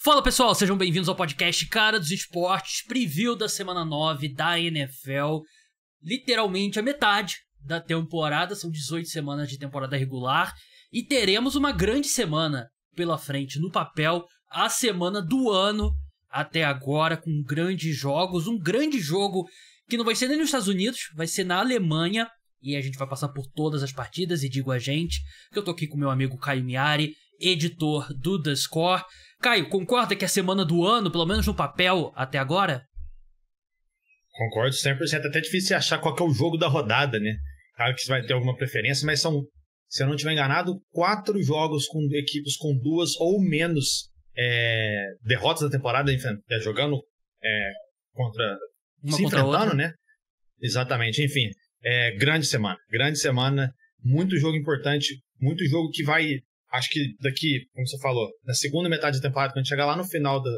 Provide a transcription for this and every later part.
Fala pessoal, sejam bem-vindos ao podcast Cara dos Esportes, preview da semana 9 da NFL, literalmente a metade da temporada, são 18 semanas de temporada regular e teremos uma grande semana pela frente, no papel, a semana do ano até agora, com grandes jogos, um grande jogo que não vai ser nem nos Estados Unidos, vai ser na Alemanha, e a gente vai passar por todas as partidas, e digo a gente, que eu tô aqui com meu amigo Caio Miari, editor do The Score. Caio, concorda que é a semana do ano, pelo menos no papel, até agora? Concordo 100%. Até difícil achar qual que é o jogo da rodada, né? Claro que você vai ter alguma preferência, mas são, se eu não estiver enganado, 4 jogos com equipes com 2 ou menos derrotas da temporada, jogando contra... Uma se contra a enfrentando, outra, né? Exatamente. Enfim, grande semana. Muito jogo importante, muito jogo que vai... Acho que daqui, como você falou, na segunda metade da temporada, quando chegar lá no final do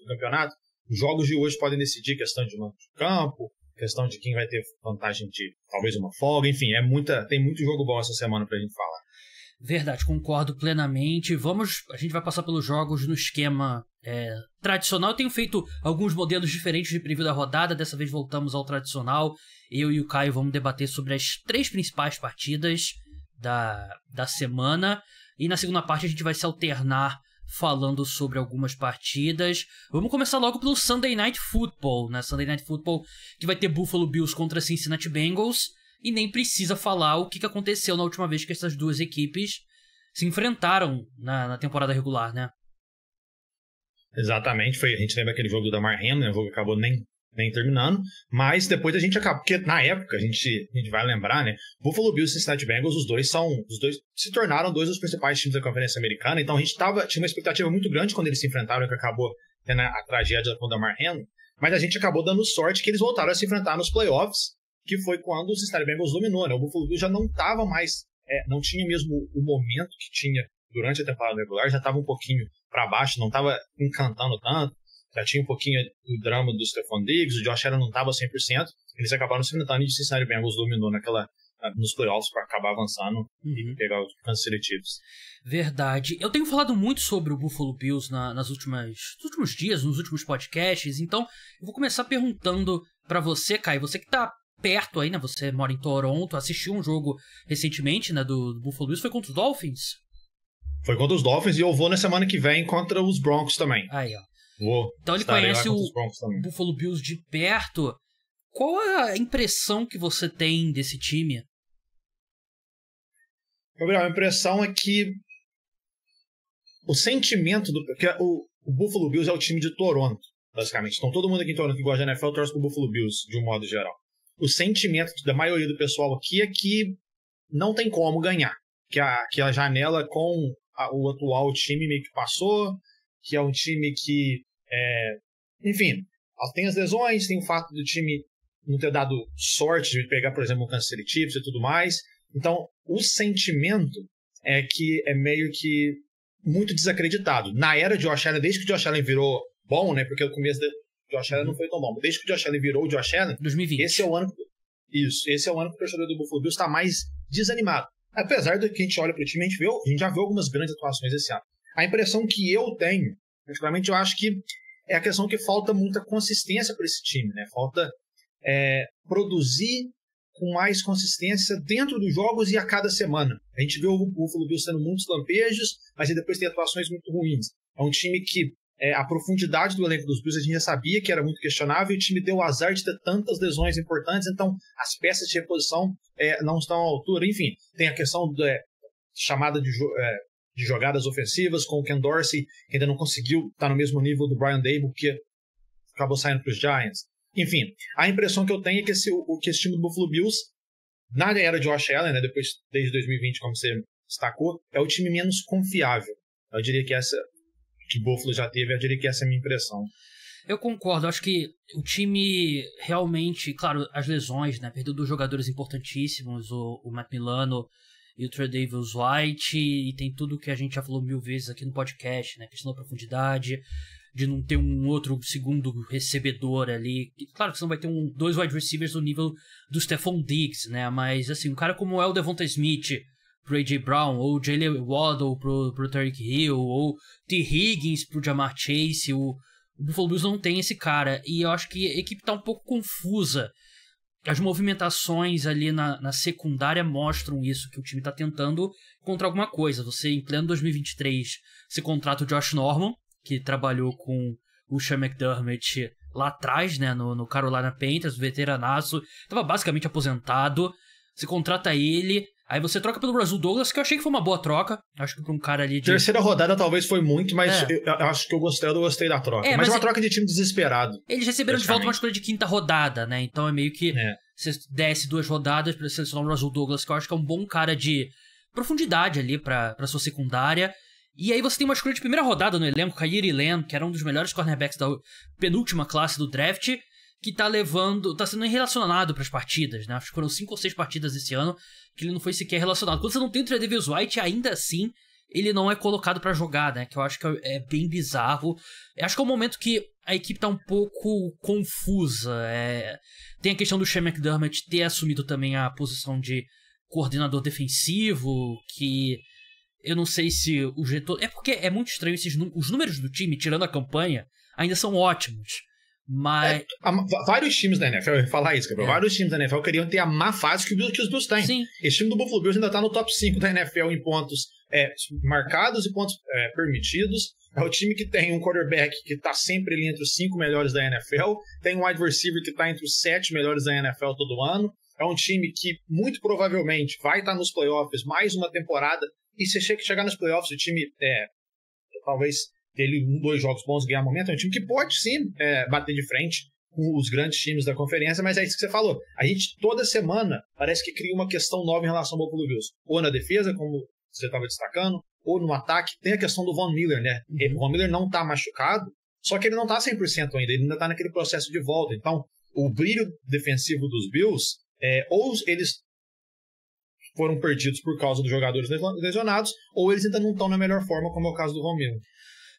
campeonato, os jogos de hoje podem decidir questão de mando de campo, questão de quem vai ter vantagem de talvez uma folga, enfim, tem muito jogo bom essa semana pra gente falar. Verdade, concordo plenamente. A gente vai passar pelos jogos no esquema tradicional. Eu tenho feito alguns modelos diferentes de preview da rodada, dessa vez voltamos ao tradicional. Eu e o Caio vamos debater sobre as 3 principais partidas da semana. E na segunda parte a gente vai se alternar falando sobre algumas partidas. Vamos começar logo pelo Sunday Night Football, né? Sunday Night Football que vai ter Buffalo Bills contra Cincinnati Bengals. E nem precisa falar o que aconteceu na última vez que essas duas equipes se enfrentaram na temporada regular, né? Exatamente, a gente lembra aquele jogo do Damar Hamlin, né? O jogo acabou nem terminando, mas depois a gente acaba, porque na época a gente vai lembrar, né? Buffalo Bills e Cincinnati Bengals, os dois se tornaram 2 dos principais times da Conferência Americana, então a gente tinha uma expectativa muito grande quando eles se enfrentaram, que acabou tendo a tragédia com o Damar Hamlin, mas a gente acabou dando sorte que eles voltaram a se enfrentar nos playoffs, que foi quando o Cincinnati Bengals dominou, né? O Buffalo Bills já não estava mais, não tinha mesmo o momento que tinha durante a temporada regular, já estava um pouquinho para baixo, não estava encantando tanto. Já tinha um pouquinho do drama do Stephon Diggs, o Josh Allen não estava 100%, eles acabaram se enfrentando e o Cincinnati Bengals dominou nos playoffs para acabar avançando e pegar os Kansas City Chiefs. Verdade. Eu tenho falado muito sobre o Buffalo Bills nos últimos dias, nos últimos podcasts, então eu vou começar perguntando para você, Caio, você que tá perto aí, né, você mora em Toronto, assistiu um jogo recentemente, né, do Buffalo Bills, foi contra os Dolphins? Foi contra os Dolphins e eu vou na semana que vem contra os Broncos também. Aí, ó. Então ele conhece o Buffalo Bills de perto. Qual é a impressão que você tem desse time? Gabriel, a impressão é que o sentimento que o Buffalo Bills é o time de Toronto, basicamente. Então todo mundo aqui em Toronto que gosta de NFL torce pro Buffalo Bills, de um modo geral. O sentimento da maioria do pessoal aqui é que não tem como ganhar. Que a janela com o atual time meio que passou, que é um time que, enfim, tem as lesões, tem o fato do time não ter dado sorte de pegar, por exemplo, o Kansas City Chiefs e tudo mais. Então, o sentimento é que é meio que muito desacreditado. Na era de Josh Allen, desde que o Josh Allen virou bom, né, porque o começo do Josh Allen não foi tão bom, mas desde que o Josh Allen virou o Josh Allen, 2020. esse é o ano que o torcedor do Buffalo Bills está mais desanimado. Apesar do que a gente olha para o time, a gente já viu algumas grandes atuações esse ano. A impressão que eu tenho, particularmente, eu acho que é a questão que falta muita consistência para esse time, né? Falta produzir com mais consistência dentro dos jogos e a cada semana. A gente vê o Buffalo Bills tendo muitos lampejos, mas depois tem atuações muito ruins. É um time que a profundidade do elenco dos Bills a gente já sabia que era muito questionável e o time deu o azar de ter tantas lesões importantes, então as peças de reposição não estão à altura. Enfim, tem a questão chamada de jogadas ofensivas com o Ken Dorsey, que ainda não conseguiu estar no mesmo nível do Brian Daboll, que acabou saindo para os Giants. Enfim, a impressão que eu tenho é que esse time do Buffalo Bills, na era de Josh Allen, né, desde 2020, como você destacou, é o time menos confiável. Eu diria que que Buffalo já teve, eu diria que essa é a minha impressão. Eu concordo, acho que o time realmente, claro, as lesões, né, perdeu 2 jogadores importantíssimos, o Matt Milano e o Tre'Davious White, e tem tudo que a gente já falou 1000 vezes aqui no podcast, né, questão da profundidade, de não ter um outro segundo recebedor ali. Claro que você não vai ter 2 wide receivers no nível do Stephon Diggs, né, mas assim, um cara como é o Devonta Smith, pro A.J. Brown, ou Jalen Waddle pro Tyreek Hill, ou T. Higgins pro Ja'Marr Chase. O Buffalo Bills não tem esse cara, e eu acho que a equipe tá um pouco confusa. As movimentações ali na secundária mostram isso, que o time tá tentando encontrar alguma coisa. Você, em pleno 2023, você contrata o Josh Norman, que trabalhou com o Sean McDermott lá atrás, né, no Carolina Panthers, veteranaço, tava basicamente aposentado. Você contrata ele, aí você troca pelo Rasul Douglas, que eu achei que foi uma boa troca. Acho que pra um cara ali de... Terceira rodada talvez foi muito, mas eu acho que eu gostei da troca. Mas é uma troca de time desesperado. Eles receberam de volta uma escolha de quinta rodada, né? Então é meio que você desce 2 rodadas pra selecionar o Rasul Douglas, que eu acho que é um bom cara de profundidade ali pra sua secundária. E aí você tem uma escolha de primeira rodada no elenco, Kaiir Elam, que era um dos melhores cornerbacks da penúltima classe do draft, que tá sendo relacionado pras partidas, né? Acho que foram 5 ou 6 partidas esse ano que ele não foi sequer relacionado. Quando você não tem o Tre'Davious White, ainda assim, ele não é colocado pra jogar, né? Que eu acho que é bem bizarro. Eu acho que é um momento que a equipe tá um pouco confusa. Tem a questão do Sean McDermott ter assumido também a posição de coordenador defensivo, que... Eu não sei se o Getô... É porque é muito estranho os números do time, tirando a campanha, ainda são ótimos. Mas... vários times da NFL, eu ia falar isso, Gabriel. Vários times da NFL queriam ter a má fase que os Bills têm. Sim. Esse time do Buffalo Bills ainda tá no top 5 da NFL em pontos marcados e pontos permitidos. É o time que tem um quarterback que tá sempre ali entre os 5 melhores da NFL. Tem um wide receiver que tá entre os 7 melhores da NFL todo ano. É um time que muito provavelmente vai estar nos playoffs mais uma temporada. E se chegar nos playoffs, o time talvez ter 2 jogos bons e ganhar momento, é um time que pode sim bater de frente com os grandes times da conferência, mas é isso que você falou. A gente toda semana parece que cria uma questão nova em relação ao Buffalo Bills. Ou na defesa, como você estava destacando, ou no ataque. Tem a questão do Von Miller, né? O Von Miller não está machucado, só que ele não está 100% ainda, ele ainda está naquele processo de volta. Então, o brilho defensivo dos Bills, ou eles foram perdidos por causa dos jogadores lesionados, ou eles ainda não estão na melhor forma, como é o caso do Von Miller.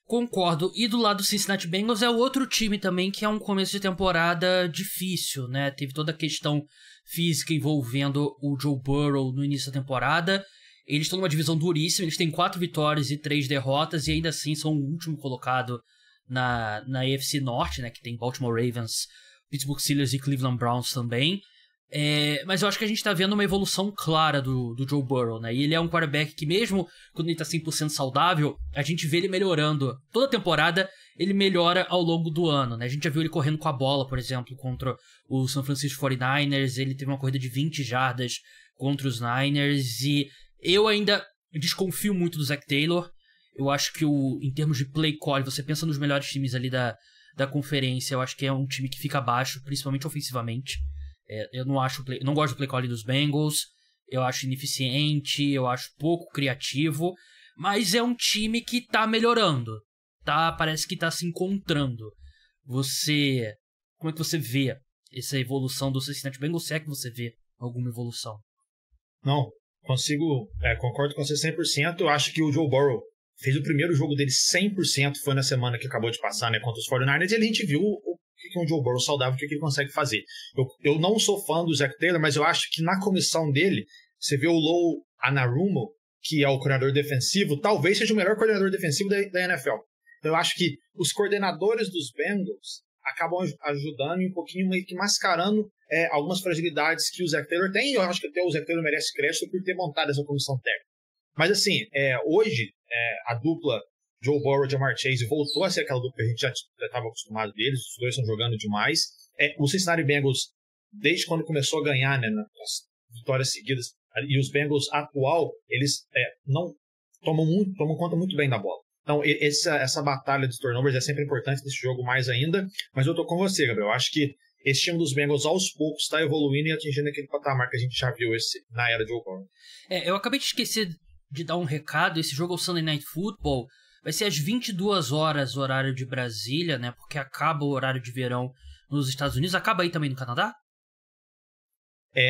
Concordo. E do lado do Cincinnati Bengals é outro time também que é um começo de temporada difícil, né? Teve toda a questão física envolvendo o Joe Burrow no início da temporada. Eles estão numa divisão duríssima, eles têm 4 vitórias e 3 derrotas, e ainda assim são o último colocado na AFC Norte, né? Que tem Baltimore Ravens, Pittsburgh Steelers e Cleveland Browns também. Mas eu acho que a gente tá vendo uma evolução clara do Joe Burrow, né? E ele é um quarterback que mesmo quando ele tá 100% saudável, a gente vê ele melhorando. Toda temporada ele melhora ao longo do ano, né? A gente já viu ele correndo com a bola, por exemplo, contra o San Francisco 49ers. Ele teve uma corrida de 20 jardas contra os Niners. E eu ainda desconfio muito do Zach Taylor. Eu acho que em termos de play call, você pensa nos melhores times ali da conferência, eu acho que é um time que fica abaixo, principalmente ofensivamente. Eu não gosto do play calling dos Bengals, eu acho ineficiente, eu acho pouco criativo, mas é um time que tá melhorando, parece que tá se encontrando. Como é que você vê essa evolução do Cincinnati Bengals, se é que você vê alguma evolução? Não, concordo com você 100%, eu acho que o Joe Burrow fez o primeiro jogo dele 100%, foi na semana que acabou de passar, né, contra os 49ers, e a gente viu o que é um Joe Burrow saudável, o que ele consegue fazer. Eu não sou fã do Zach Taylor, mas eu acho que na comissão dele, você vê o Lou Anarumo, que é o coordenador defensivo, talvez seja o melhor coordenador defensivo da NFL. Então eu acho que os coordenadores dos Bengals acabam ajudando e um pouquinho meio que mascarando algumas fragilidades que o Zach Taylor tem, e eu acho que até o Zach Taylor merece crédito por ter montado essa comissão técnica. Mas assim, hoje a dupla Joe Burrow e Ja'Marr Chase voltou a ser aquela dupla que a gente já estava acostumado deles, os dois estão jogando demais. O Cincinnati Bengals, desde quando começou a ganhar, né, nas vitórias seguidas, e os Bengals atual, eles não tomam conta muito bem da bola. Então, essa batalha dos turnovers é sempre importante nesse jogo mais ainda, mas eu tô com você, Gabriel. Eu acho que esse time dos Bengals, aos poucos, está evoluindo e atingindo aquele patamar que a gente já viu na era de Joe Burrow. Eu acabei de esquecer de dar um recado. Esse jogo é o Sunday Night Football. Vai ser às 22 horas, horário de Brasília, né? Porque acaba o horário de verão nos Estados Unidos. Acaba aí também no Canadá?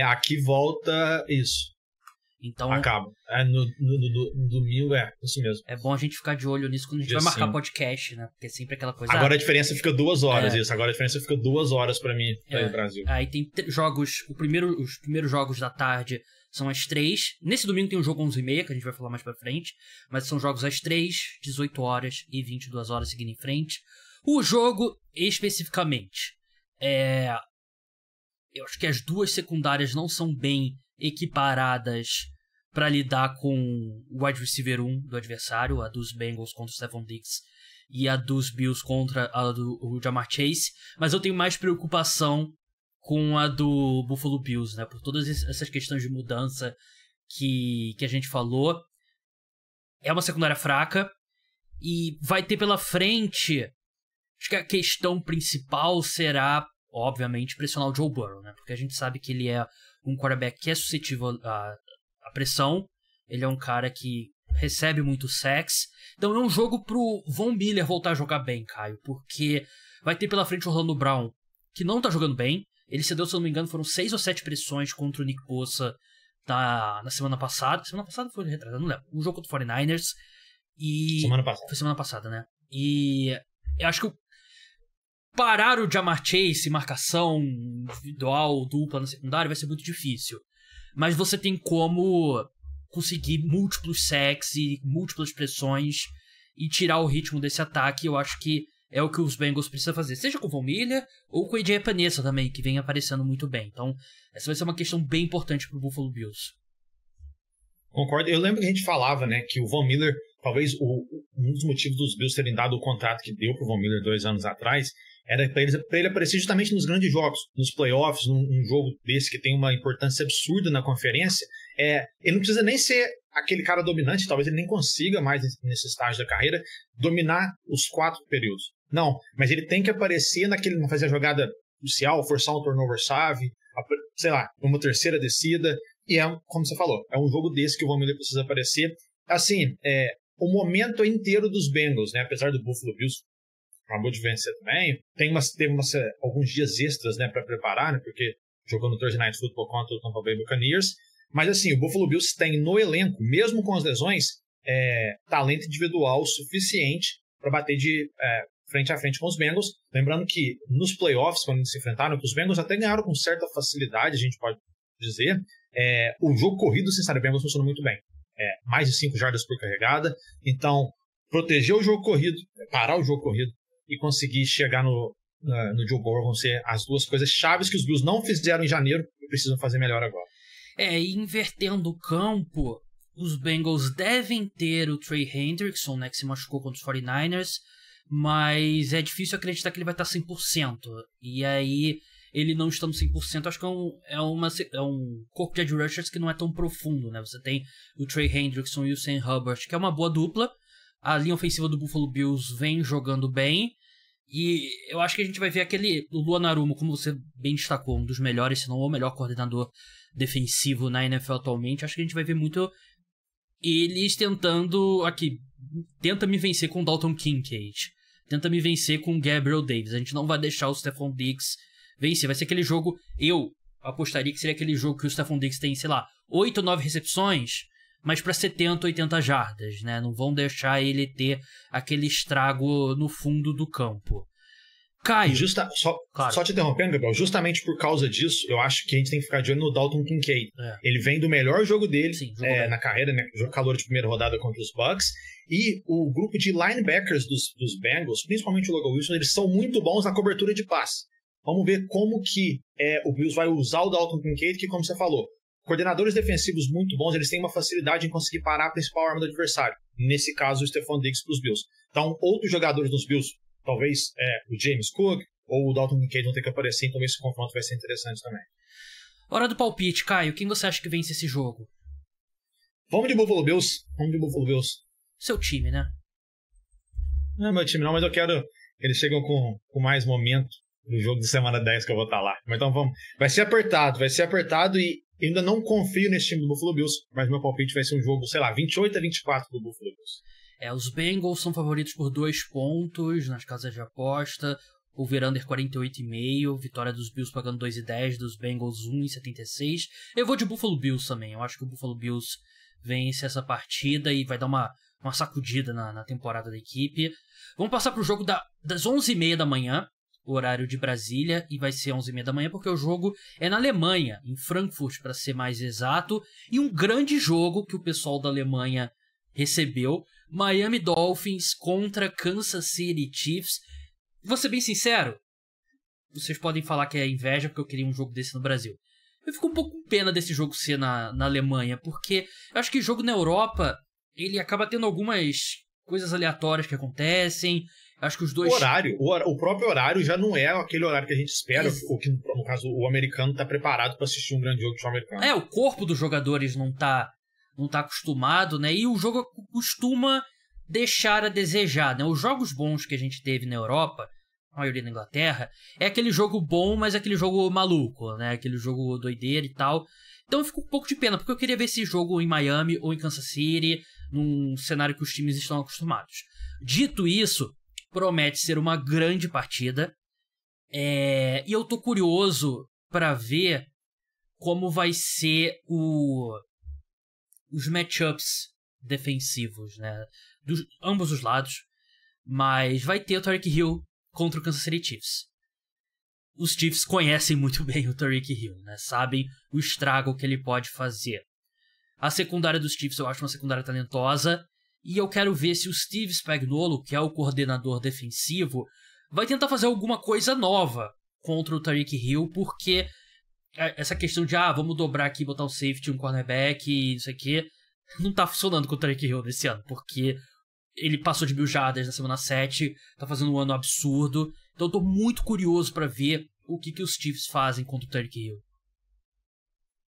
Aqui volta isso. Então, acaba. No domingo, isso mesmo. É bom a gente ficar de olho nisso quando a gente vai marcar podcast, né? Porque é sempre aquela coisa... Agora a diferença fica 2 horas, isso. Agora a diferença fica 2 horas pra mim, no Brasil. Aí tem jogos... Os primeiros jogos da tarde São às 3. Nesse domingo tem um jogo 11h30, que a gente vai falar mais pra frente. Mas são jogos às 3, 18 horas e 22 horas seguindo em frente. O jogo, especificamente, eu acho que as duas secundárias não são bem equiparadas para lidar com o wide receiver 1 do adversário, a dos Bengals contra o Stephon Diggs e a dos Bills contra a do Ja'Marr Chase, mas eu tenho mais preocupação com a do Buffalo Bills, né, por todas essas questões de mudança que a gente falou. É uma secundária fraca e vai ter pela frente, acho que a questão principal será, obviamente, pressionar o Joe Burrow, né, porque a gente sabe que ele é um quarterback que é suscetível a pressão, ele é um cara que recebe muito sacks, então é um jogo pro Von Miller voltar a jogar bem, Caio, porque vai ter pela frente o Orlando Brown, que não tá jogando bem, ele cedeu, se eu não me engano, foram 6 ou 7 pressões contra o Nick Bosa na semana passada foi retrasado, não lembro, um jogo contra o 49ers, e... Foi semana passada, né? E eu acho que parar o Ja'Marr Chase, marcação individual, dupla na secundária, vai ser muito difícil. Mas você tem como conseguir múltiplos sacks e múltiplas pressões e tirar o ritmo desse ataque. Eu acho que é o que os Bengals precisam fazer. Seja com o Von Miller ou com o AJ Epenesa também, que vem aparecendo muito bem. Então, essa vai ser uma questão bem importante pro Buffalo Bills. Concordo. Eu lembro que a gente falava, né, que o Von Miller, talvez um dos motivos dos Bills terem dado o contrato que deu pro Von Miller 2 anos atrás, era para ele aparecer justamente nos grandes jogos, nos playoffs, num jogo desse que tem uma importância absurda na conferência. Ele não precisa nem ser aquele cara dominante, talvez ele nem consiga mais nesse estágio da carreira dominar os 4 períodos. Não, mas ele tem que aparecer não fazer a jogada crucial, forçar um turnover chave, sei lá, uma terceira descida, e como você falou, é um jogo desse que o Von Miller precisa aparecer. Assim, o momento inteiro dos Bengals, né, apesar do Buffalo Bills acabou de vencer também, teve alguns dias extras, né, para preparar, né, porque jogou no Thursday Night Football contra o Tampa Bay Buccaneers, mas assim, o Buffalo Bills tem no elenco, mesmo com as lesões, talento individual suficiente para bater de frente a frente com os Bengals, lembrando que nos playoffs, quando eles se enfrentaram, que os Bengals até ganharam com certa facilidade, a gente pode dizer, o jogo corrido do Cincinnati Bengals funcionou muito bem, mais de 5 jardas por carregada, então proteger o jogo corrido, parar o jogo corrido e conseguir chegar no Joe Burrow vão ser as duas coisas chaves que os Bills não fizeram em janeiro e precisam fazer melhor agora. E invertendo o campo, os Bengals devem ter o Trey Hendrickson, né, que se machucou contra os 49ers, mas é difícil acreditar que ele vai estar 100%. E aí, ele não estando 100%, acho que é um corpo de edge rushers que não é tão profundo, né? Você tem o Trey Hendrickson e o Sam Hubbard, que é uma boa dupla. A linha ofensiva do Buffalo Bills vem jogando bem. E eu acho que a gente vai ver o Luan Arumo, como você bem destacou, um dos melhores, se não o melhor coordenador defensivo na NFL atualmente. Acho que a gente vai ver muito eles tenta me vencer com o Dalton Kincaid, tenta me vencer com o Gabriel Davis. A gente não vai deixar o Stephon Diggs vencer. Vai ser aquele jogo, eu apostaria que seria aquele jogo que o Stephon Diggs tem, sei lá, 8 ou 9 recepções, mas para 70, 80 jardas, né? Não vão deixar ele ter aquele estrago no fundo do campo. Caio. Só te interrompendo, Gabriel, justamente por causa disso, eu acho que a gente tem que ficar de olho no Dalton Kincaid. Ele vem do melhor jogo dele na carreira, né? Calor de primeira rodada contra os Bucks. E o grupo de linebackers dos Bengals, principalmente o Logan Wilson, eles são muito bons na cobertura de passe. Vamos ver como que o Bills vai usar o Dalton Kincaid, que, como você falou, coordenadores defensivos muito bons, eles têm uma facilidade em conseguir parar a principal arma do adversário. Nesse caso, o Stephon Diggs para os Bills. Então, outros jogadores dos Bills, talvez o James Cook ou o Dalton Kincaid vão ter que aparecer, então esse confronto vai ser interessante também. Hora do palpite, Caio. Quem você acha que vence esse jogo? Vamos de Buffalo Bills. Seu time, né? Não é meu time não, mas eu quero que eles cheguem com mais momento no jogo de semana 10 que eu vou estar lá. Então vamos. Vai ser apertado e ainda não confio nesse time do Buffalo Bills, mas meu palpite vai ser um jogo, sei lá, 28-24 do Buffalo Bills. Os Bengals são favoritos por 2 pontos nas casas de aposta. Over-under 48,5. Vitória dos Bills pagando 2,10. Dos Bengals 1,76. Eu vou de Buffalo Bills também. Eu acho que o Buffalo Bills vence essa partida e vai dar uma sacudida na temporada da equipe. Vamos passar pro jogo das 11h30 da manhã. o horário de Brasília, e vai ser 11h30 da manhã, porque o jogo é na Alemanha, em Frankfurt, para ser mais exato, e um grande jogo que o pessoal da Alemanha recebeu, Miami Dolphins contra Kansas City Chiefs. Vou ser bem sincero, vocês podem falar que é inveja porque eu queria um jogo desse no Brasil. Eu fico um pouco com pena desse jogo ser na Alemanha, porque eu acho que jogo na Europa, ele acaba tendo algumas coisas aleatórias que acontecem. Acho que os dois... O próprio horário já não é aquele horário que a gente espera, ou que, no caso, o americano está preparado para assistir um grande jogo de futebol americano. O corpo dos jogadores não tá acostumado, né? E o jogo costuma deixar a desejar, né? Os jogos bons que a gente teve na Europa, a maioria na Inglaterra, é aquele jogo bom, mas é aquele jogo maluco, né? Aquele jogo doideira e tal. Então eu fico um pouco de pena, porque eu queria ver esse jogo em Miami ou em Kansas City, num cenário que os times estão acostumados. Dito isso, promete ser uma grande partida. E eu tô curioso para ver como vai ser os matchups defensivos, né? Ambos os lados. Mas vai ter o Tyreek Hill contra o Kansas City Chiefs. Os Chiefs conhecem muito bem o Tyreek Hill, né? Sabem o estrago que ele pode fazer. A secundária dos Chiefs eu acho uma secundária talentosa. E eu quero ver se o Steve Spagnuolo, que é o coordenador defensivo, vai tentar fazer alguma coisa nova contra o Tyreek Hill, porque essa questão de, vamos dobrar aqui, botar um safety, um cornerback e isso aqui, não tá funcionando com o Tyreek Hill nesse ano, porque ele passou de 1.000 jardas na semana 7, tá fazendo um ano absurdo, então eu tô muito curioso pra ver o que os Chiefs fazem contra o Tyreek Hill.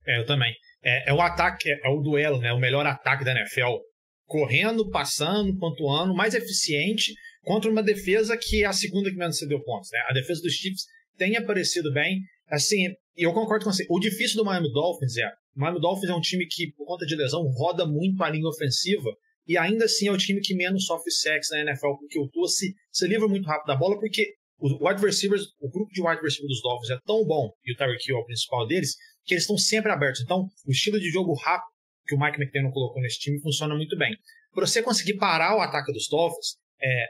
Eu também. É o ataque, é o duelo, né? O melhor ataque da NFL. Correndo, passando, pontuando, mais eficiente contra uma defesa que é a segunda que menos cedeu pontos, né? A defesa dos Chiefs tem aparecido bem. Assim, e eu concordo com você. O difícil do Miami Dolphins o Miami Dolphins é um time que, por conta de lesão, roda muito a linha ofensiva e ainda assim é o time que menos sofre sacks na NFL, porque o Tua se livra muito rápido da bola, porque o grupo de wide receivers dos Dolphins é tão bom, e o Tyreek Hill é o principal deles, que eles estão sempre abertos. Então, o estilo de jogo rápido que o Mike McDaniel colocou nesse time funciona muito bem. Para você conseguir parar o ataque dos Dolphins,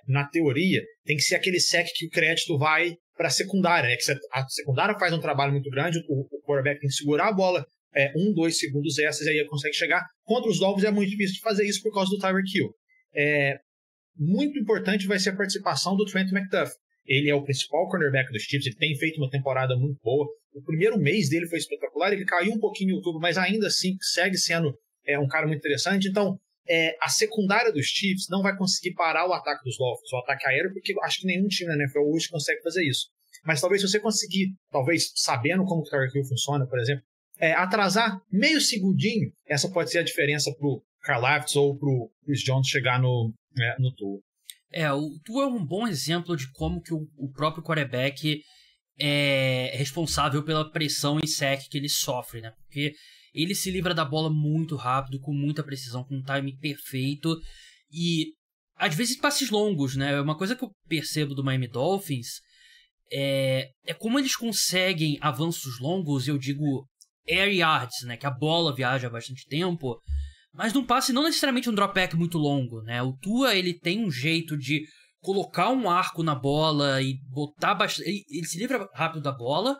na teoria, tem que ser aquele sec que o crédito vai para a secundária, né? Que a secundária faz um trabalho muito grande, o quarterback tem que segurar a bola 1-2 segundos extras e aí consegue chegar. Contra os Dolphins é muito difícil de fazer isso por causa do Tyreek Hill. Muito importante vai ser a participação do Trent McDuffie. Ele é o principal cornerback dos Chiefs, ele tem feito uma temporada muito boa. O primeiro mês dele foi espetacular, ele caiu um pouquinho no YouTube, mas ainda assim segue sendo um cara muito interessante. Então, a secundária dos Chiefs não vai conseguir parar o ataque dos Dolphins, o ataque aéreo, porque eu acho que nenhum time na NFL hoje consegue fazer isso. Mas talvez se você conseguir, sabendo como o Tyreek Hill funciona, por exemplo, atrasar meio segundinho, essa pode ser a diferença pro Karl Laftz ou pro Chris Jones chegar no Tua. O Tua é um bom exemplo de como que o próprio quarterback é responsável pela pressão e sec que ele sofre, né? Porque ele se livra da bola muito rápido, com muita precisão, com um timing perfeito e às vezes passes longos, né? Uma coisa que eu percebo do Miami Dolphins é como eles conseguem avanços longos, eu digo air yards, né? Que a bola viaja há bastante tempo, mas num passe não necessariamente um drop back muito longo, né? O Tua, ele tem um jeito de colocar um arco na bola e botar bastante... Ele se livra rápido da bola,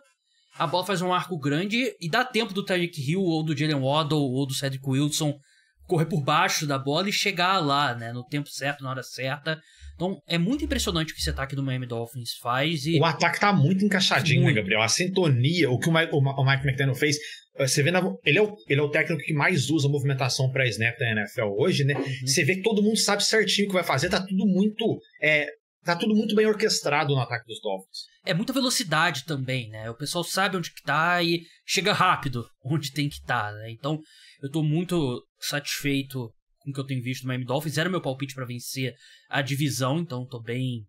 a bola faz um arco grande e dá tempo do Tyreek Hill ou do Jalen Waddle ou do Cedric Wilson correr por baixo da bola e chegar lá, né? No tempo certo, na hora certa. Então, é muito impressionante o que esse ataque do Miami Dolphins faz. O ataque tá muito encaixadinho, né, Gabriel? A sintonia, o que o Mike McDaniel fez... Você vê, ele é o técnico que mais usa movimentação para snap da NFL hoje, né? Uhum. Você vê que todo mundo sabe certinho o que vai fazer, tá tudo muito bem orquestrado no ataque dos Dolphins. É muita velocidade também, né? O pessoal sabe onde que tá e chega rápido onde tem que estar, né? Então, eu tô muito satisfeito com o que eu tenho visto do Miami Dolphins. Era meu palpite para vencer a divisão, então tô bem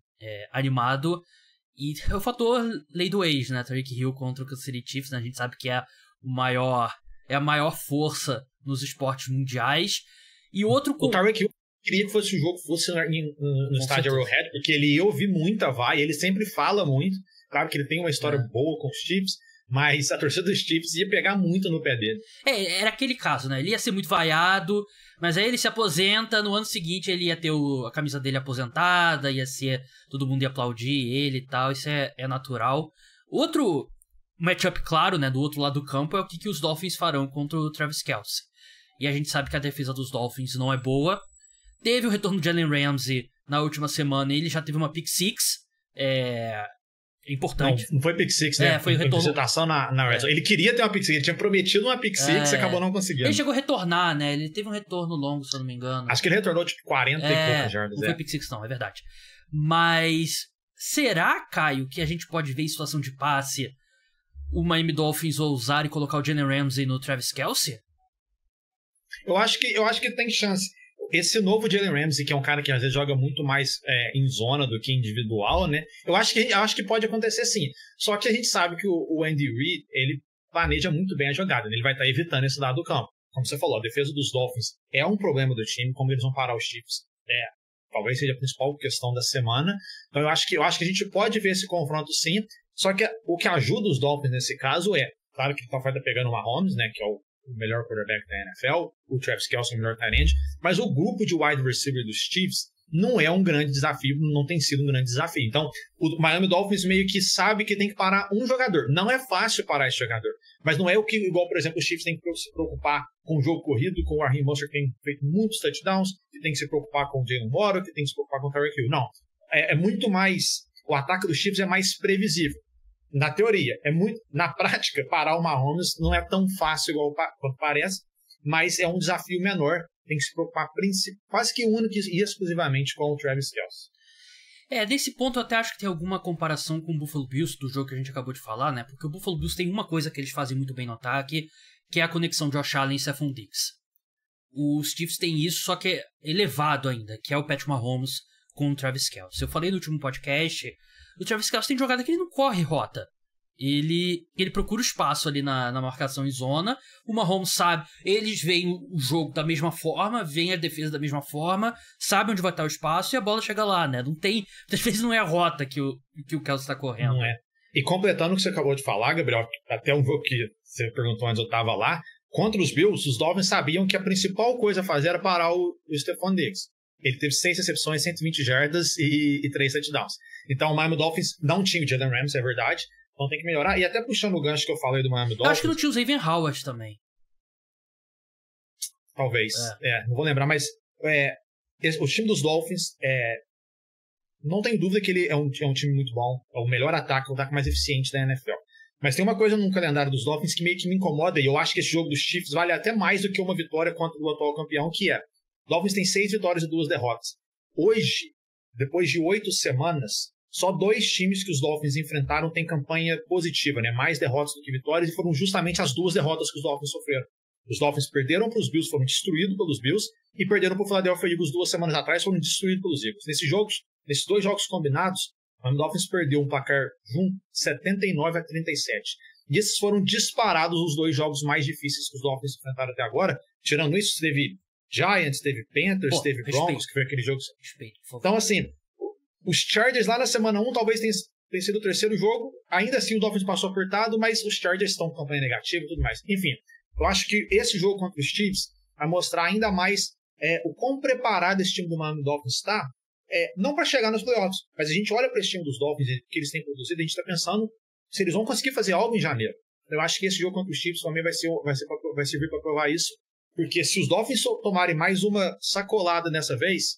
animado. E é o fator lei do ex, né? Tyreek Hill contra o Kansas City Chiefs, né? A gente sabe que é a maior força nos esportes mundiais. E outro... O Tyreek Hill queria que o jogo fosse no estádio Arrowhead, porque ele ia ouvir muita vai, ele sempre fala muito. Claro que ele tem uma história boa com os Chiefs, mas a torcida dos Chiefs ia pegar muito no pé dele. Era aquele caso, né? Ele ia ser muito vaiado, mas aí ele se aposenta, no ano seguinte ele ia ter a camisa dele aposentada, ia ser... todo mundo ia aplaudir ele e tal, isso é natural. Outro matchup claro, né, do outro lado do campo é o que os Dolphins farão contra o Travis Kelce. E a gente sabe que a defesa dos Dolphins não é boa. Teve o retorno de Jalen Ramsey na última semana, ele já teve uma pick six, importante. Não foi pick six, né? Foi retorno. Interceptação na Red Zone. Ele queria ter uma pick six, ele tinha prometido uma pick six e acabou não conseguindo. Ele chegou a retornar, né? Ele teve um retorno longo, se eu não me engano. Acho que ele retornou tipo 40 e poucas jardas. Não foi pick six não, é verdade. Mas será, Caio, que a gente pode ver em situação de passe o Miami Dolphins ousar e colocar o Jalen Ramsey no Travis Kelce? Eu acho que tem chance. Esse novo Jalen Ramsey, que é um cara que às vezes joga muito mais em zona do que individual, né? Eu acho que pode acontecer sim. Só que a gente sabe que o Andy Reid, ele planeja muito bem a jogada, né? Ele vai estar evitando esse lado do campo. Como você falou, a defesa dos Dolphins é um problema do time, como eles vão parar os Chiefs. Talvez seja a principal questão da semana. Então eu acho que a gente pode ver esse confronto sim. Só que o que ajuda os Dolphins nesse caso claro que ele vai estar pegando o Mahomes, né? Que é o melhor quarterback da NFL, o Travis Kelce é o melhor tight end, mas o grupo de wide receiver dos Chiefs não é um grande desafio, não tem sido um grande desafio. Então, o Miami Dolphins meio que sabe que tem que parar um jogador. Não é fácil parar esse jogador, mas não é igual, por exemplo, os Chiefs tem que se preocupar com o jogo corrido, com o Raheem Mostert, que tem feito muitos touchdowns, que tem que se preocupar com o Jalen Waddle, que tem que se preocupar com o Tyreek Hill. Não, é muito mais... O ataque dos Chiefs é mais previsível. Na teoria, na prática, parar o Mahomes não é tão fácil quanto parece, mas é um desafio menor. Tem que se preocupar quase que único e exclusivamente com o Travis Kelce. Nesse ponto eu até acho que tem alguma comparação com o Buffalo Bills, do jogo que a gente acabou de falar, né? Porque o Buffalo Bills tem uma coisa que eles fazem muito bem no ataque, que é a conexão de Josh Allen e Stephon Diggs. Os Chiefs têm isso, só que é elevado ainda, que é o Patrick Mahomes com o Travis Kelce. Eu falei no último podcast... O Travis Kelce tem jogada que ele não corre rota. Ele procura o espaço ali na marcação em zona. O Mahomes sabe, eles veem o jogo da mesma forma, veem a defesa da mesma forma, sabem onde vai estar o espaço e a bola chega lá, né? Não tem, às vezes não é a rota que o Kelce está correndo. Não é. E completando o que você acabou de falar, Gabriel, até um jogo que você perguntou antes, eu estava lá, contra os Bills, os Dolphins sabiam que a principal coisa a fazer era parar o Stephon Diggs. Ele teve 6 recepções, 120 jardas e 3 touchdowns. Então o Miami Dolphins não tinha o Jalen Ramsey, é verdade. Então tem que melhorar. E até puxando o gancho que eu falei do Miami Dolphins... Eu acho que não tinha o Xavier Howard também. Talvez. Não vou lembrar, mas o time dos Dolphins não tem dúvida que ele é um time muito bom. É o melhor ataque, o ataque mais eficiente da NFL. Mas tem uma coisa no calendário dos Dolphins que meio que me incomoda, e eu acho que esse jogo dos Chiefs vale até mais do que uma vitória contra o atual campeão, que é: Dolphins tem 6 vitórias e 2 derrotas. Hoje, depois de 8 semanas, só 2 times que os Dolphins enfrentaram têm campanha positiva, né? Mais derrotas do que vitórias, e foram justamente as 2 derrotas que os Dolphins sofreram. Os Dolphins perderam para os Bills, foram destruídos pelos Bills, e perderam para o Philadelphia Eagles 2 semanas atrás, foram destruídos pelos Eagles. Nesses 2 jogos combinados, o Dolphins perdeu um placar junto 79-37. E esses foram disparados os 2 jogos mais difíceis que os Dolphins enfrentaram até agora. Tirando isso, teve Giants, teve Panthers, teve Broncos, que foi aquele jogo. Então, assim, os Chargers lá na semana 1 talvez tenha sido o 3º jogo. Ainda assim, o Dolphins passou apertado, mas os Chargers estão com campanha negativa e tudo mais. Enfim, eu acho que esse jogo contra os Chiefs vai mostrar ainda mais o quão preparado esse time do Miami Dolphins está. Não para chegar nos playoffs, mas a gente olha para esse time dos Dolphins que eles têm produzido, a gente está pensando se eles vão conseguir fazer algo em janeiro. Eu acho que esse jogo contra os Chiefs também vai servir para provar isso. Porque se os Dolphins tomarem mais uma sacolada dessa vez,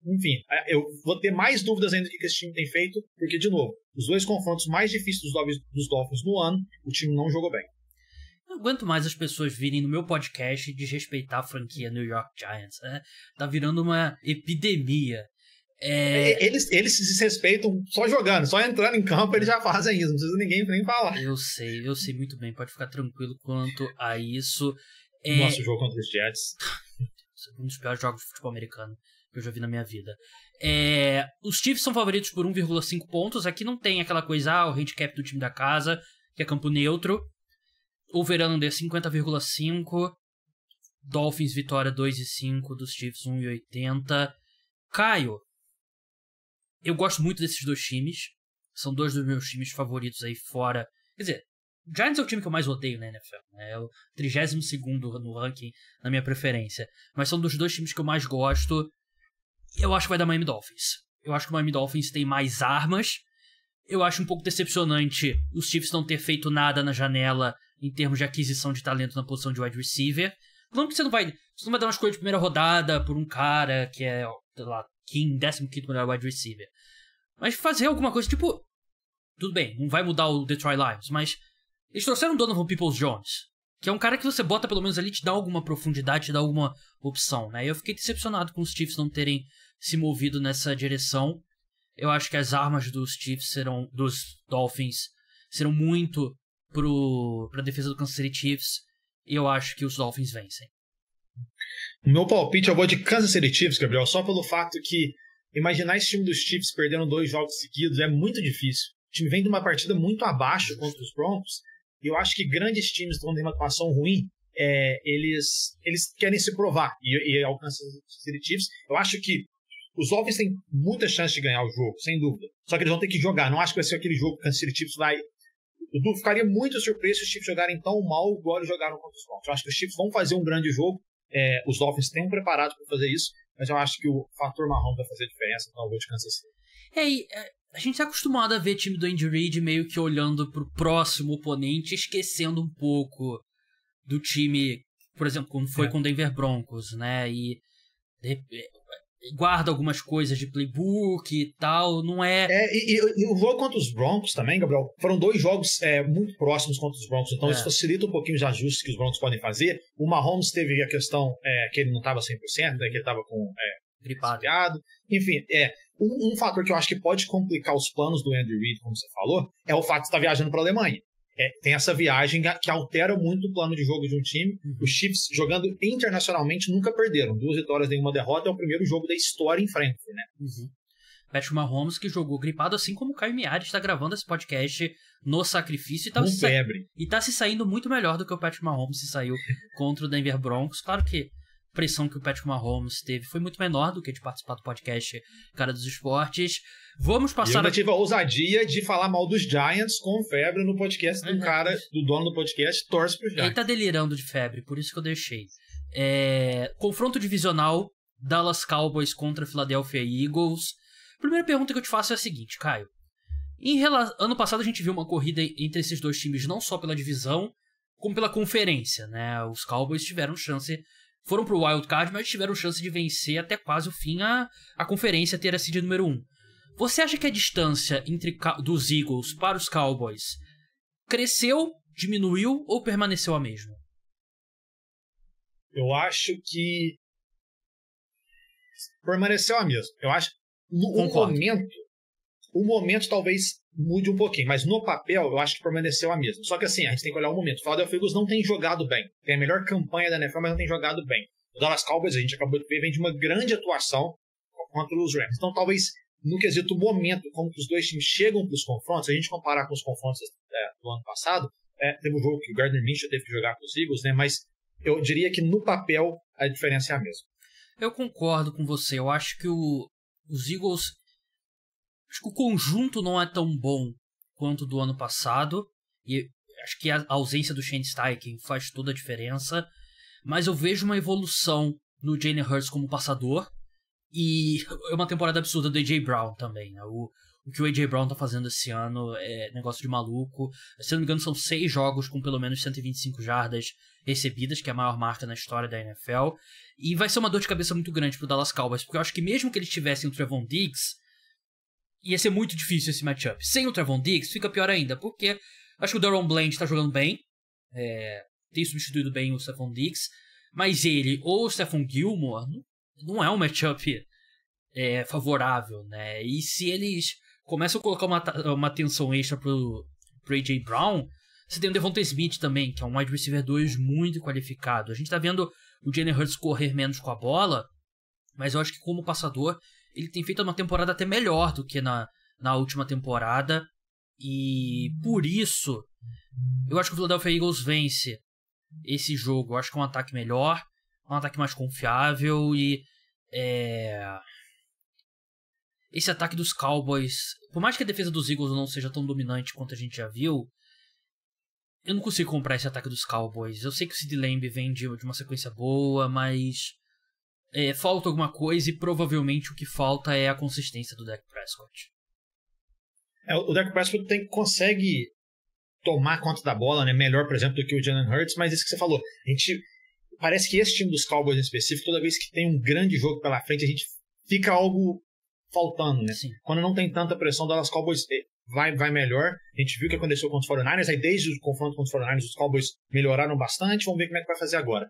enfim, eu vou ter mais dúvidas ainda do que esse time tem feito, porque, de novo, os 2 confrontos mais difíceis dos Dolphins no ano, o time não jogou bem. Não aguento mais as pessoas virem no meu podcast e desrespeitar a franquia New York Giants. Tá virando uma epidemia. Eles se desrespeitam só jogando, só entrando em campo eles já fazem isso, não precisa ninguém nem falar. Eu sei muito bem, pode ficar tranquilo quanto a isso. Nosso jogo contra os Jets. Um dos piores jogos de futebol americano que eu já vi na minha vida. Os Chiefs são favoritos por 1,5 pontos. Aqui não tem aquela coisa, o handicap do time da casa, que é campo neutro. Over-under 50,5. Dolphins vitória 2,5. Dos Chiefs 1,80. Caio, eu gosto muito desses 2 times. São 2 dos meus times favoritos aí fora. Quer dizer, Giants é o time que eu mais odeio na NFL, né? É o 32º no ranking, na minha preferência. Mas são dos dois times que eu mais gosto. Eu acho que vai dar Miami Dolphins. Eu acho que o Miami Dolphins tem mais armas. Eu acho um pouco decepcionante os Chiefs não ter feito nada na janela em termos de aquisição de talento na posição de wide receiver. Não que você não vai dar uma escolha de primeira rodada por um cara que é, sei lá, 15º melhor wide receiver. Mas fazer alguma coisa, tipo... Tudo bem, não vai mudar o Detroit Lions, mas... Eles trouxeram o Donovan Peoples-Jones, que é um cara que você bota pelo menos ali, te dá alguma profundidade, te dá alguma opção, né? E eu fiquei decepcionado com os Chiefs não terem se movido nessa direção. Eu acho que as armas dos Chiefs dos Dolphins serão muito pra defesa do Kansas City Chiefs, e eu acho que os Dolphins vencem. O meu palpite, eu vou de Kansas City Chiefs, Gabriel, só pelo fato que imaginar esse time dos Chiefs perdendo 2 jogos seguidos é muito difícil. O time vem de uma partida muito abaixo contra os Broncos, e eu acho que grandes times, quando tem uma atuação ruim, eles querem se provar, e ao Kansas City Chiefs, eu acho que os Dolphins têm muita chance de ganhar o jogo, sem dúvida. Só que eles vão ter que jogar. Não acho que vai ser aquele jogo que o Kansas City Chiefs vai... Eu ficaria muito surpreso se os Chiefs jogarem tão mal igual eles jogaram contra os Broncos. Eu acho que os Chiefs vão fazer um grande jogo. Os Dolphins estão preparados para fazer isso, mas eu acho que o fator marrom vai fazer diferença, então eu vou de Kansas City. A gente tá acostumado a ver time do Andy Reid meio que olhando pro próximo oponente, esquecendo um pouco do time, por exemplo, como foi com o Denver Broncos, né? E guarda algumas coisas de playbook e tal, não é... E o jogo contra os Broncos também, Gabriel, foram 2 jogos muito próximos contra os Broncos, então isso facilita um pouquinho os ajustes que os Broncos podem fazer. O Mahomes teve a questão que ele não estava 100%, né, que ele estava com gripado. Enfim, um fator que eu acho que pode complicar os planos do Andy Reid, como você falou, é o fato de estar viajando para a Alemanha. Tem essa viagem que altera muito o plano de jogo de um time. Os Chiefs, jogando internacionalmente, nunca perderam. 2 vitórias, nenhuma derrota. É o primeiro jogo da história em Frankfurt, né? Patrick Mahomes, que jogou gripado, assim como o Caio Miari está gravando esse podcast no sacrifício. E tá se saindo muito melhor do que o Patrick Mahomes se saiu contra o Denver Broncos. Claro que a pressão que o Patrick Mahomes teve foi muito menor do que de participar do podcast Cara dos Esportes. Vamos passar... Eu tive a ousadia de falar mal dos Giants com febre no podcast do dono do podcast, torce pro Giants. Ele tá delirando de febre, por isso que eu deixei. Confronto divisional, Dallas Cowboys contra Philadelphia Eagles. Primeira pergunta que eu te faço é a seguinte, Caio. Ano passado a gente viu uma corrida entre esses dois times, não só pela divisão, como pela conferência, né? Os Cowboys tiveram chance... Foram pro Wild Card, mas tiveram chance de vencer até quase o fim a conferência ter a seed número 1. Você acha que a distância dos Eagles para os Cowboys cresceu, diminuiu ou permaneceu a mesma? Eu acho que permaneceu a mesma. Eu acho que o momento talvez mude um pouquinho, mas no papel eu acho que permaneceu a mesma. Só que assim, a gente tem que olhar o momento. O Philadelphia Eagles não tem jogado bem. Tem a melhor campanha da NFL, mas não tem jogado bem. O Dallas Cowboys, a gente acabou de ver, vem de uma grande atuação contra os Rams. Então talvez no quesito momento, como que os dois times chegam para os confrontos, se a gente comparar com os confrontos do ano passado, teve um jogo que o Gardner Minshew teve que jogar com os Eagles, né? Mas eu diria que no papel a diferença é a mesma. Eu concordo com você. Eu acho que os Eagles... Acho que o conjunto não é tão bom quanto o do ano passado. E acho que a ausência do Shane Steichen faz toda a diferença. Mas eu vejo uma evolução no Jalen Hurts como passador. E é uma temporada absurda do A.J. Brown também, né? O que o A.J. Brown tá fazendo esse ano é negócio de maluco. Se não me engano, são 6 jogos com pelo menos 125 jardas recebidas, que é a maior marca na história da NFL. E vai ser uma dor de cabeça muito grande pro Dallas Cowboys, porque eu acho que mesmo que eles tivessem o Trevon Diggs, ia ser muito difícil esse matchup. Sem o Trevon Diggs, fica pior ainda, porque acho que o Daron Bland tá jogando bem, tem substituído bem o Stephon Diggs, mas ele ou o Stephon Gilmore não é um matchup favorável, né? E se eles começam a colocar uma atenção extra pro A.J. Brown, você tem o Devonta Smith também, que é um wide receiver 2 muito qualificado. A gente tá vendo o Jalen Hurts correr menos com a bola, mas eu acho que como passador ele tem feito uma temporada até melhor do que na última temporada. E por isso eu acho que o Philadelphia Eagles vence esse jogo. Eu acho que é um ataque melhor, um ataque mais confiável. E esse ataque dos Cowboys, por mais que a defesa dos Eagles não seja tão dominante quanto a gente já viu, eu não consigo comprar esse ataque dos Cowboys. Eu sei que o CeeDee Lamb vem de uma sequência boa, mas falta alguma coisa e provavelmente o que falta é a consistência do Dak Prescott. O Dak Prescott consegue tomar conta da bola, né? Melhor, por exemplo, do que o Jalen Hurts, mas isso que você falou, parece que esse time dos Cowboys em específico, toda vez que tem um grande jogo pela frente, a gente fica algo faltando, né? Sim. Quando não tem tanta pressão, Dallas Cowboys vai melhor. A gente viu o que aconteceu contra os 49ers, aí desde o confronto contra os 49ers, os Cowboys melhoraram bastante, vamos ver como é que vai fazer agora.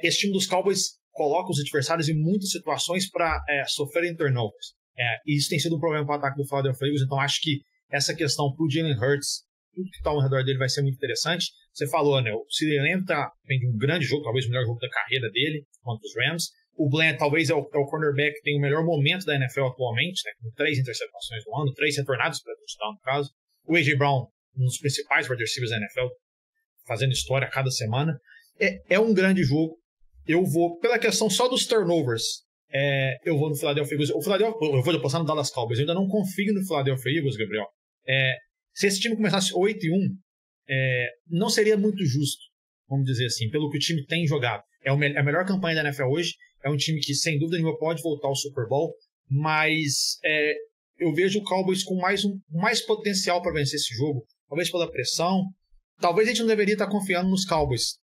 Esse time dos Cowboys coloca os adversários em muitas situações para sofrerem turnovers. E isso tem sido um problema para o ataque do Philadelphia Eagles, então acho que essa questão para o Jalen Hurts, tudo que está ao redor dele vai ser muito interessante. Você falou, né? O CeeDee Lamb vem de um grande jogo, talvez o melhor jogo da carreira dele contra os Rams. O Bland talvez é o cornerback que tem o melhor momento da NFL atualmente, né, com 3 interceptações do ano, 3 retornados para touchdown no caso. O A.J. Brown, um dos principais wide receivers da NFL, fazendo história a cada semana. É um grande jogo. Eu vou, pela questão só dos turnovers, eu vou no Philadelphia Eagles. Eu vou apostar no Dallas Cowboys. Eu ainda não confio no Philadelphia Eagles, Gabriel. Se esse time começasse 8-1, não seria muito justo, vamos dizer assim, pelo que o time tem jogado. É a melhor campanha da NFL hoje. É um time que, sem dúvida nenhuma, pode voltar ao Super Bowl, mas eu vejo o Cowboys com mais potencial para vencer esse jogo. Talvez pela pressão. Talvez a gente não deveria estar confiando nos Cowboys,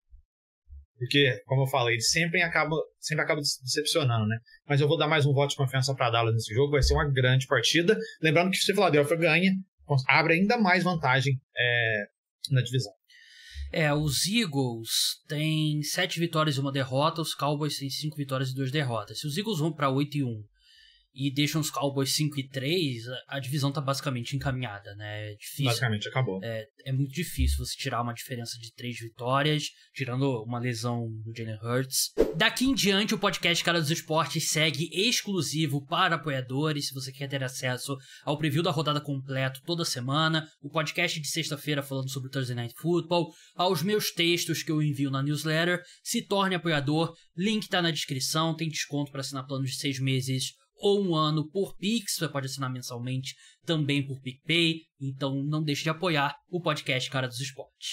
porque, como eu falei, eles sempre acabam decepcionando, né? Mas eu vou dar mais um voto de confiança para Dallas nesse jogo. Vai ser uma grande partida. Lembrando que se o Philadelphia ganha, abre ainda mais vantagem na divisão. Os Eagles têm 7 vitórias e 1 derrota, os Cowboys têm 5 vitórias e 2 derrotas. Se os Eagles vão para 8-1 e deixam os Cowboys 5-3, a divisão tá basicamente encaminhada, né? É difícil. Basicamente acabou. É muito difícil você tirar uma diferença de 3 vitórias, tirando uma lesão do Jalen Hurts. Daqui em diante, o podcast Cara dos Esportes segue exclusivo para apoiadores. Se você quer ter acesso ao preview da rodada completo toda semana, o podcast de sexta-feira falando sobre o Thursday Night Football, aos meus textos que eu envio na newsletter, se torne apoiador. Link tá na descrição, tem desconto para assinar plano de 6 meses ou 1 ano por Pix, você pode assinar mensalmente também por PicPay, então não deixe de apoiar o podcast Cara dos Esportes.